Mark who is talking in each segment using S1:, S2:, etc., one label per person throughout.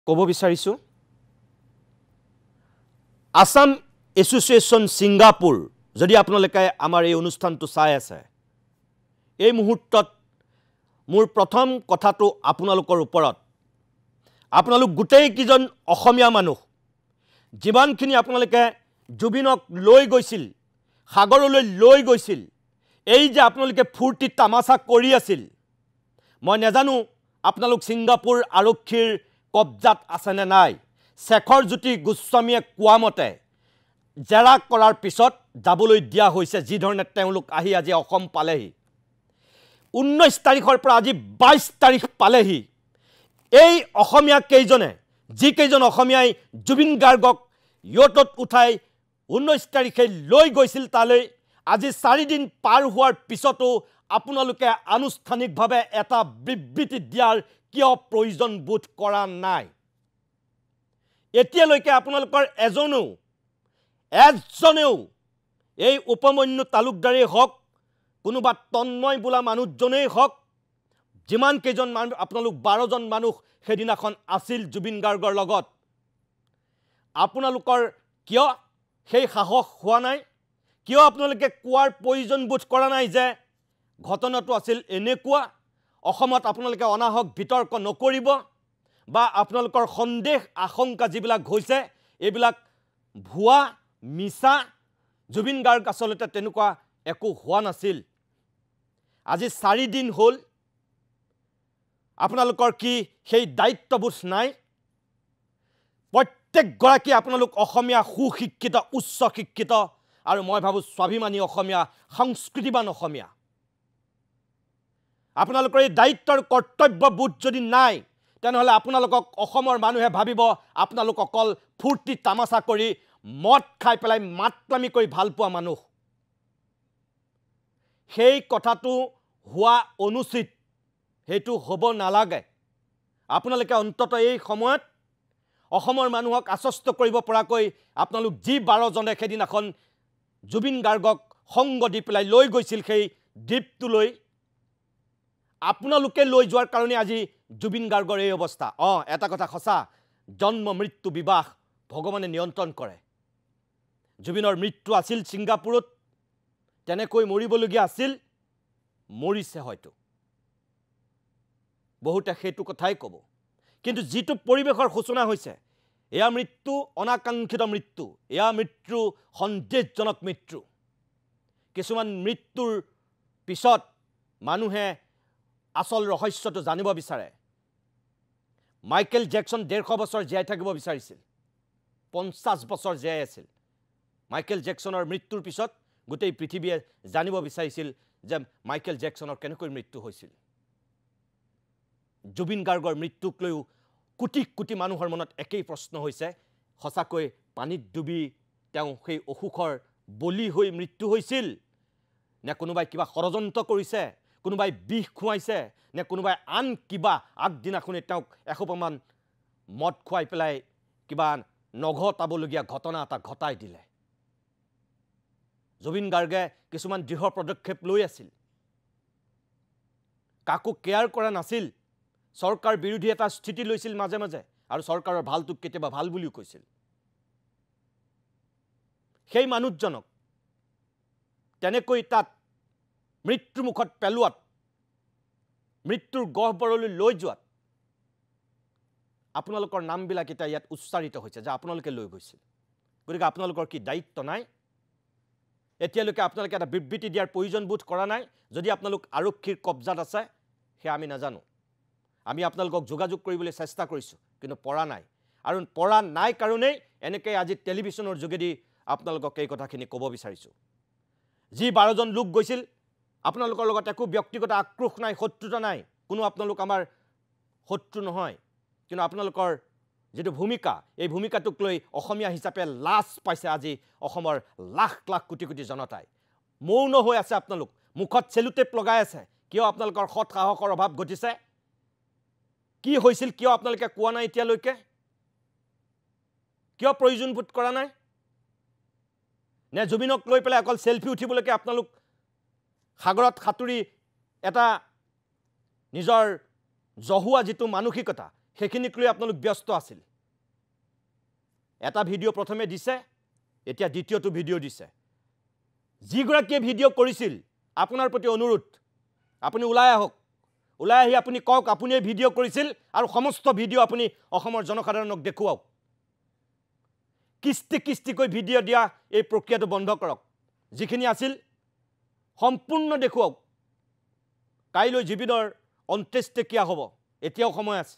S1: ক'ব বিচাৰিছোঁ Assam association Singapore যদি আপোনালোকে আমাৰ এই অনুষ্ঠানটো চাই আছে এই মুহূৰ্তত মোৰ প্ৰথম কথাটো আপোনালোকৰ ওপৰত আপোনালোক গোটেই কিজন অসমীয়া মানুহ যিমানখিনি আপোনালোকে জুবিনক লৈ গৈছিল সাগৰলৈ লৈ গৈছিল এই যে আপোনালোকে ফূৰ্তি তামাচা কৰি আছিল মই নেজানো আপোনালোক ছিংগাপুৰ আৰক্ষীৰ কবজাত আছে নে নাই শেখৰ জ্যোতি গোস্বামীয়ে কোৱা মতে জেৰা কৰাৰ পিছত যাবলৈ দিয়া হৈছে যি ধৰণে তেওঁলোক আহি আজি অসম পালেহি 19 তাৰিখৰ পৰা আজি 22 তাৰিখ পালেহি এই অসমীয়া কেইজনে যি কেইজন অসমীয়াই জুবিন গাৰ্গক ইয়টত উঠাই 19 তাৰিখে লৈ গৈছিল তালৈ আজি 4 দিন পাৰ হোৱাৰ পিছতো আপোনালোকে আনুষ্ঠানিকভাৱে এটা বিবৃতি দিয়াৰ কিয় প্ৰয়োজন বোধ কৰা নাই এতিয়ালৈকে আপোনালোকৰ এজনেও এই উপমন্যু তালুকদাৰেই হওক কোনোবা তন্ময় বোলা মানুহজনেই হওক যিমান কেইজন মানুহ আপোনালোক 12 জন মানুহ সেদিনাখন আছিল জুবিন গাৰ্গৰ লগত আপোনালোকৰ কিয় সেই সাহস হোৱা নাই কিয় আপোনালোকে কোৱাৰ প্ৰয়োজন বোধ কৰা নাই যে ঘটনাটো আছিল এনেকুৱা অসমত আপোনালোকে অনাহক বিতৰ্ক নকৰিব বা আপোনালোকৰ সন্দেহ আশংকা যিবিলাক হৈছে এইবিলাক ভুৱা মিছা জুবিন গাৰ্গ আসলতে তেনেকুৱা একো হোৱা নাছিল আজি 4 দিন হ'ল আপোনালোকৰ কি সেই দায়িত্ববোধ নাই প্ৰত্যেক গৰাকী আপোনালোক অসমীয়া সুশিক্ষিত উচ্চ শিক্ষিত আৰু মই ভাবো স্বাভিমানী অসমীয়া সংস্কৃতিবান অসমীয়া আপোনালোকৰ এই দায়িত্বৰ কৰ্তব্যবোধ যদি নাই তেনেহলে আপোনালোকক অসমৰ মানুহে ভাবিব আপোনালোক অকল ফূৰ্তি তামাচা কৰি মদ খাই পেলাই মাতলামি কৰি ভাল পোৱা মানুহ সেই কথাটো হোৱা অনুচিত হেতু হ'ব নালাগে আপোনালোকে অন্তত এই সময়ত অসমৰ মানুহক আশ্বস্ত কৰিব পৰাকৈ আপোনালোক যি 12 জনে খেদিনাখন জুবিন গাৰ্গক সংগ দি পেলাই লৈ গৈছিল সেই দ্বীপটোলৈ আপোনালোকে লৈ যোৱাৰ কাৰণে আজি জুবিন গাৰ্গৰ এই অৱস্থা এটা কথা সঁচা জন্ম মৃত্যু বিবাহ ভগৱানে নিয়ন্ত্ৰণ কৰে জুবিনৰ মৃত্যু আছিল ছিংগাপুৰত তেনেকৈ মৰিবলগীয়া আছিল মৰিছে হয়তো বহুতে সেইটো কথাই ক'ব কিন্তু যিটো পৰিবেশৰ সূচনা হৈছে এয়া মৃত্যু অনাকাংক্ষিত মৃত্যু এয়া মৃত্যু সন্দেহজনক মৃত্যু কিছুমান মৃত্যুৰ পিছত মানুহে আসল ৰহস্যটো জানিব বিচাৰে মাইকেল জেকসন 150 বছৰ জীয়াই থাকিব বিচাৰিছিল 50 বছৰ জীয়াই আছিল মাইকেল জেকসনৰ মৃত্যুৰ পিছত গোটেই পৃথিৱীয়ে জানিব বিচাৰিছিল যে মাইকেল জেকসনৰ কেনেকৈ মৃত্যু হৈছিল জুবিন গাৰ্গৰ মৃত্যুক লৈ কোটি কোটি মানুহৰ মনত একেই প্ৰশ্ন হৈছে সঁচাকৈ পানীত ডুবি তেওঁ সেই অসুখৰ বলি হৈ মৃত্যু হৈছিল নে কোনোবাই কিবা ষড়যন্ত্ৰ কৰিছে কোনোবাই বিষ খুৱাইছে নে কোনোবাই আন কিবা আগদিনাখনে তেওঁক এসোপামান মদ খুৱাই পেলাই কিবা নঘটাবলগীয়া ঘটনা এটা ঘটাই দিলে জুবিন গাৰ্গে কিছুমান দৃঢ় পদক্ষেপ লৈ আছিল কাকো কেয়াৰ কৰা নাছিল চৰকাৰ বিৰোধী এটা স্থিতি লৈছিল মাজে মাজে আৰু চৰকাৰৰ ভালটো কেতিয়াবা ভাল বুলিও কৈছিল সেই মানুহজনক তেনেকৈ তাত মৃত্যুৰ মুখত পেলোৱাত মৃত্যুৰ গহ্বৰলৈ লৈ যোৱাত আপোনালোকৰ নামবিলাক এটা ইয়াত উচ্চাৰিত হৈছে যে আপোনালোকে লৈ গৈছিল গতিকে আপোনালোকৰ কি দায়িত্ব নাই এতিয়ালৈকে আপোনালোকে এটা বিবৃতি দিয়াৰ প্ৰয়োজন বোধ কৰা নাই যদি আপোনালোক আৰক্ষীৰ কবজাত আছে সেয়া আমি নাজানো আমি আপোনালোকক যোগাযোগ কৰিবলৈ চেষ্টা কৰিছো কিন্তু পৰা নাই আৰু পৰা নাই কাৰণেই এনেকৈ আজি টেলিভিছনৰ যোগেদি আপোনালোকক এই কথাখিনি ক'ব বিচাৰিছো যি 12 জন লোক গৈছিল আপোনালোকৰ লগত একো ব্যক্তিগত আক্ৰোশ নাই শত্ৰুতা নাই কোনো আপোনালোক আমাৰ শত্ৰু নহয় কিন্তু আপোনালোকৰ যেটো ভূমিকা এই ভূমিকাটোক লৈ অসমীয়া হিচাপে লাজ পাইছে আজি অসমৰ লাখ লাখ কোটি কোটি জনতাই মৌন হৈ আছে আপোনালোক মুখত চেলুটেপ লগাই আছে কিয় আপোনালোকৰ সৎ সাহসৰ অভাৱ ঘটিছে কি হৈছিল কিয় আপোনালোকে কোৱা নাই এতিয়ালৈকে কিয় প্ৰয়োজন বোধ কৰা নাই নে জুবিনক লৈ পেলাই অকল সেলফি উঠিবলৈকে আপোনালোক সাগৰত খাতুৰি এটা নিজৰ জহুৱা যেটো মানসিকতা সেইখিনিক লৈ আপোনালোক ব্যস্ত আছিল এটা ভিডিঅ' প্ৰথমে দিছে এতিয়া দ্বিতীয়টো ভিডিঅ' দিছে যিগৰাকীয়ে ভিডিঅ' কৰিছিল আপোনাৰ প্ৰতি অনুৰোধ আপুনি ওলাই আহক ওলাই আহি আপুনি কওক আপুনি এই ভিডিঅ' কৰিছিল আৰু সমস্ত ভিডিঅ' আপুনি অসমৰ জনসাধাৰণক দেখুৱাওক কিস্তিকৈ ভিডিঅ' দিয়া এই প্ৰক্ৰিয়াটো বন্ধ কৰক যিখিনি আছিল সম্পূৰ্ণ দেখুৱাওক কাইলৈ জুবিনৰ অন্ত্যেষ্টিক্ৰিয়া হ'ব এতিয়াও সময় আছে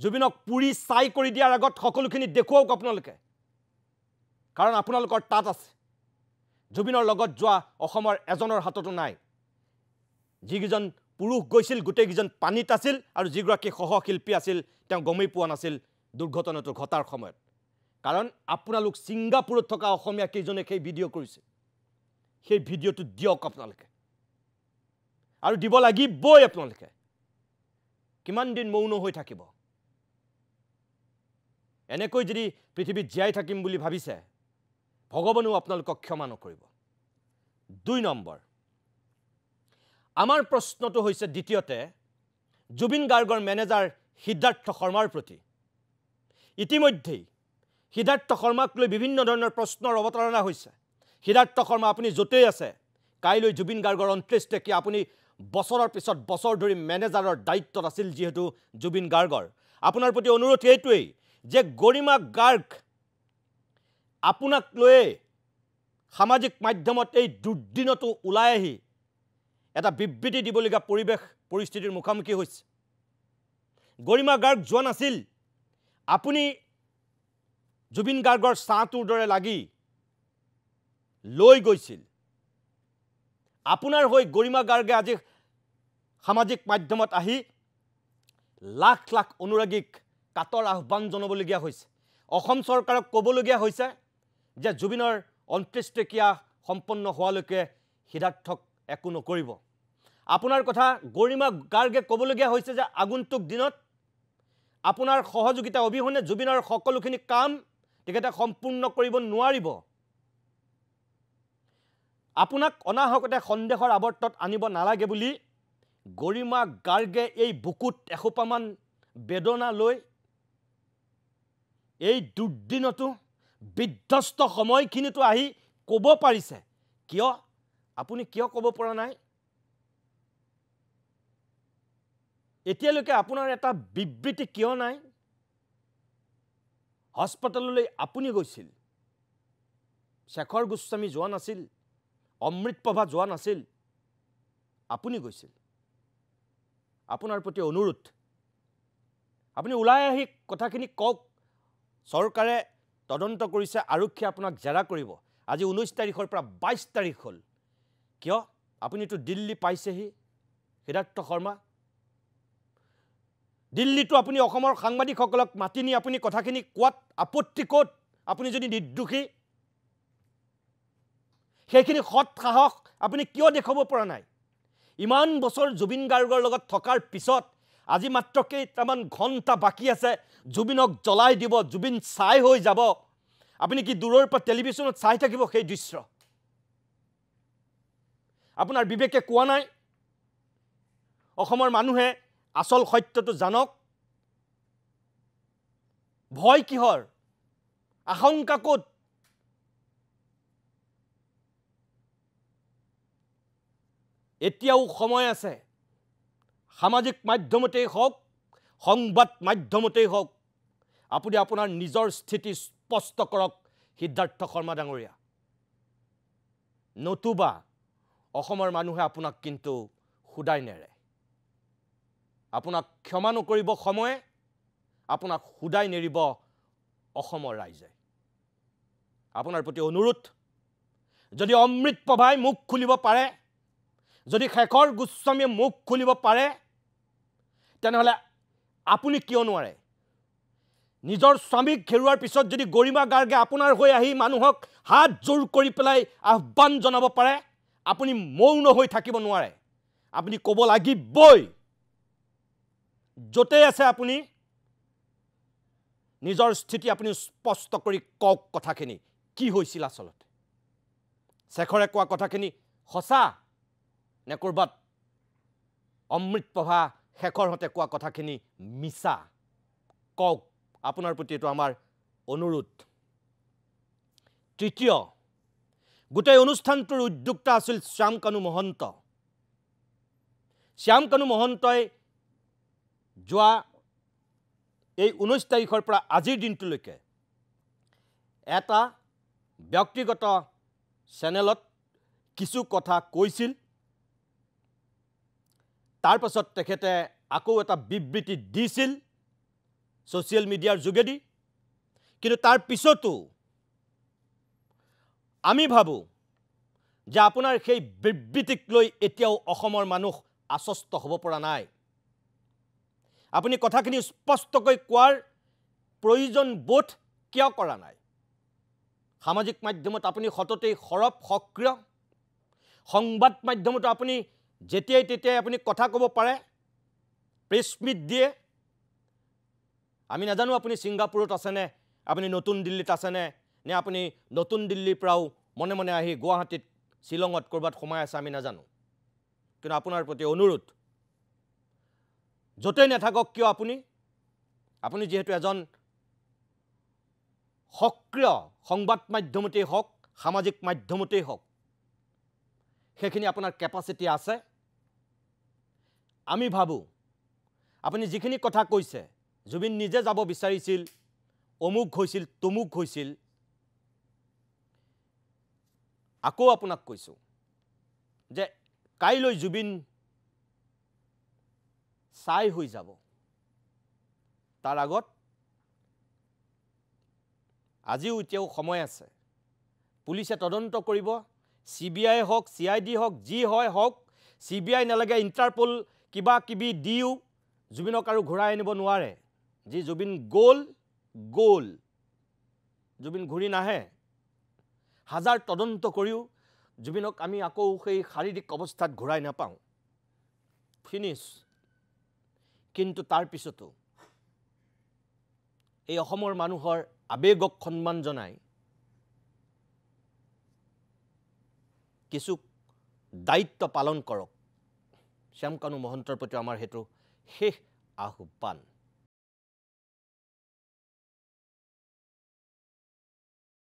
S1: জুবিনক পুৰি চাই কৰি দিয়াৰ আগত সকলোখিনি দেখুৱাওক আপোনালোকে কাৰণ আপোনালোকৰ তাত আছে জুবিনৰ লগত যোৱা অসমৰ এজনৰ হাততো নাই যিকেইজন পুৰুষ গৈছিল গোটেইকেইজন পানীত আছিল আৰু যিগৰাকী সহশিল্পী আছিল তেওঁ গমেই পোৱা নাছিল দুৰ্ঘটনাটো ঘটাৰ সময়ত কাৰণ আপোনালোক ছিংগাপুৰত থকা অসমীয়া কেইজনে সেই ভিডিঅ' কৰিছে সেই ভিডিঅ'টো দিয়ক আপোনালোকে আৰু দিব লাগিবই আপোনালোকে কিমান দিন মৌন হৈ থাকিব এনেকৈ যদি পৃথিৱীত জীয়াই থাকিম বুলি ভাবিছে ভগৱানেও আপোনালোকক ক্ষমা নকৰিব 2 নম্বৰ আমাৰ প্ৰশ্নটো হৈছে দ্বিতীয়তে জুবিন গাৰ্গৰ মেনেজাৰ সিদ্ধাৰ্থ শৰ্মাৰ প্ৰতি ইতিমধ্যেই সিদ্ধাৰ্থ শৰ্মাক লৈ বিভিন্ন ধৰণৰ প্ৰশ্নৰ অৱতাৰণা হৈছে সিদ্ধাৰ্থ শৰ্মা আপুনি য'তেই আছে কাইলৈ জুবিন গাৰ্গৰ অন্ত্যেষ্টিক্ৰিয়া আপুনি বছৰৰ পিছত বছৰ ধৰি মেনেজাৰৰ দায়িত্বত আছিল যিহেতু জুবিন গাৰ্গৰ আপোনাৰ প্ৰতি অনুৰোধ এইটোৱেই যে গৰিমা গাৰ্গ আপোনাক লৈ সামাজিক মাধ্যমত এই দুৰ্দিনটো ওলাই আহি এটা বিবৃতি দিবলগীয়া পৰিস্থিতিৰ মুখামুখি হৈছে গৰিমা গাৰ্গ যোৱা নাছিল আপুনি জুবিন গাৰ্গৰ ছাঁটোৰ দৰে লাগি লৈ গৈছিল আপোনাৰ হৈ গৰিমা গাৰ্গে আজি সামাজিক মাধ্যমত আহি লাখ লাখ অনুৰাগীক কাতৰ আহ্বান জনাবলগীয়া হৈছে অসম চৰকাৰক ক'বলগীয়া হৈছে যে জুবিনৰ অন্ত্যেষ্টিক্ৰিয়া সম্পন্ন হোৱালৈকে সিদ্ধাৰ্থক একো নকৰিব আপোনাৰ কথা গৰিমা গাৰ্গে ক'বলগীয়া হৈছে যে আগন্তুক দিনত আপোনাৰ সহযোগিতা অবিহনে জুবিনৰ সকলোখিনি কাম তেখেতে সম্পূৰ্ণ কৰিব নোৱাৰিব আপোনাক অনাহকতে সন্দেহৰ আৱৰ্তত আনিব নালাগে বুলি গৰিমা গাৰ্গে এই বুকুত এসোপামান বেদনা লৈ এই দুৰ্দিনটো বিধ্বস্ত সময়খিনিতো আহি ক'ব পাৰিছে কিয় আপুনি কিয় ক'ব পৰা নাই এতিয়ালৈকে আপোনাৰ এটা বিবৃতি কিয় নাই হস্পিটেললৈ আপুনি গৈছিল শেখৰ গোস্বামী যোৱা নাছিল অমৃতপ্ৰভা যোৱা নাছিল আপুনি গৈছিল আপোনাৰ প্ৰতি অনুৰোধ আপুনি ওলাই আহি কথাখিনি কওক চৰকাৰে তদন্ত কৰিছে আৰক্ষী আপোনাক জেৰা কৰিব আজি 19 তাৰিখৰ পৰা 22 তাৰিখ হ'ল কিয় আপুনিতো দিল্লী পাইছেহি সিদ্ধাৰ্থ শৰ্মা দিল্লীটো আপুনি অসমৰ সাংবাদিকসকলক মাতি নি আপুনি কথাখিনি কোৱাত আপত্তি ক'ত আপুনি যদি নিৰ্দোষী সেইখিনি সৎ সাহস আপুনি কিয় দেখাব পৰা নাই ইমান বছৰ জুবিন গাৰ্গৰ লগত থকাৰ পিছত আজি মাত্ৰ কেইটামান ঘণ্টা বাকি আছে জুবিনক জ্বলাই দিব জুবিন চাই হৈ যাব আপুনি কি দূৰৰ পৰা টেলিভিছনত চাই থাকিব সেই দৃশ্য আপোনাৰ বিবেকে কোৱা নাই অসমৰ মানুহে আসল সত্যটো জানক ভয় কিহৰ আশংকা ক'ত এতিয়াও সময় আছে সামাজিক মাধ্যমতেই হওক সংবাদ মাধ্যমতেই হওক আপুনি আপোনাৰ নিজৰ স্থিতি স্পষ্ট কৰক সিদ্ধাৰ্থ শৰ্মা ডাঙৰীয়া নতুবা অসমৰ মানুহে আপোনাক কিন্তু খুদাই নেৰে আপোনাক ক্ষমা নকৰিব সময়ে আপোনাক খুদাই নেৰিব অসমৰ ৰাইজে আপোনাৰ প্ৰতি অনুৰোধ যদি অমৃতপ্ৰভাই মুখ খুলিব পাৰে যদি শেখৰ গোস্বামীয়ে মুখ খুলিব পাৰে তেনেহলে আপুনি কিয় নোৱাৰে নিজৰ স্বামীক ঘেৰুৱাৰ পিছত যদি গৰিমা গাৰ্গে আপোনাৰ হৈ আহি মানুহক হাত জোৰ কৰি পেলাই আহ্বান জনাব পাৰে আপুনি মৌন হৈ থাকিব নোৱাৰে আপুনি ক'ব লাগিবই য'তে আছে আপুনি নিজৰ স্থিতি আপুনি স্পষ্ট কৰি কওক কথাখিনি কি হৈছিল আসলতে শেখৰে কোৱা কথাখিনি সঁচা নে কৰবাত অমৃতপ্ৰভা শেখৰ হতে কোৱা কথাখিনি মিছা কওক আপোনাৰ প্ৰতি এটো আমাৰ অনুৰোধ তৃতীয় গোটেই অনুষ্ঠানটোৰ উদ্যোক্তা আছিল শ্যামকানু মহন্ত শ্যামকানু মহন্তই যোৱা এই 19 তাৰিখৰ পৰা আজিৰ দিনটোলৈকে এটা ব্যক্তিগত চেনেলত কিছু কথা কৈছিল তাৰ পাছত তেখেতে আকৌ এটা বিবৃতি দিছিল সোশ্যাল মিডিয়াৰ যোগেদি কিন্তু তাৰ পিছতো আমি ভাবো যে আপোনাৰ সেই বিবৃতিক লৈ এতিয়াও অসমৰ মানুহ আশ্বস্ত হ'ব পৰা নাই আপুনি কথাখিনি স্পষ্টকৈ কোৱাৰ প্ৰয়োজন বোধ কিয় কৰা নাই সামাজিক মাধ্যমত আপুনি সততেই খৰব সক্ৰিয় সংবাদ মাধ্যমত আপুনি যেতিয়াই তেতিয়াই আপুনি কথা ক'ব পাৰে প্ৰেছ মিট দিয়ে আমি নাজানো আপুনি সিংগাপুৰত আছে নে আপুনি নতুন দিল্লীত আছে নে আপুনি নতুন দিল্লীৰ পৰাও মনে মনে আহি গুৱাহাটীত শিলঙত কৰবাত সোমাই আছে আমি নাজানো কিন্তু আপোনাৰ প্ৰতি অনুৰোধ যতেই নাথাকক কিয় আপুনি যেহেতু এজন সক্ৰিয় সংবাদ মাধ্যমতেই হওক সামাজিক মাধ্যমতেই হওক সেইখিনি আপোনাৰ কেপাসিটি আছে আমি ভাবো আপুনি যিখিনি কথা কৈছে জুবিন নিজে যাব বিচাৰিছিল অমুক হৈছিল তুমুক হৈছিল আকৌ আপোনাক কৈছো যে কাইলৈ জুবিন চাই হৈ যাব তাৰ আগত আজিও এতিয়াও সময় আছে পুলিচে তদন্ত কৰিব সিবিআই হওক সিআইডি হওক যি হয় হওক সিবিআই নালাগে ইন্টাৰপল কিবা কিবি দিও জুবিনক আৰু ঘূৰাই আনিব নোৱাৰে যি জুবিন গোল জুবিন ঘূৰি নাহে হাজাৰ তদন্ত কৰিও জুবিনক আমি আকৌ সেই শাৰীৰিক অৱস্থাত ঘূৰাই নাপাওঁ ফিনিশ কিন্তু তাৰ পিছতো এই অসমৰ মানুহৰ আবেগক সন্মান জনাই কিছু দায়িত্ব পালন কৰক শ্যামকানু মহন্তৰ প্ৰতি আমাৰ হেতু শেষ আহ্বান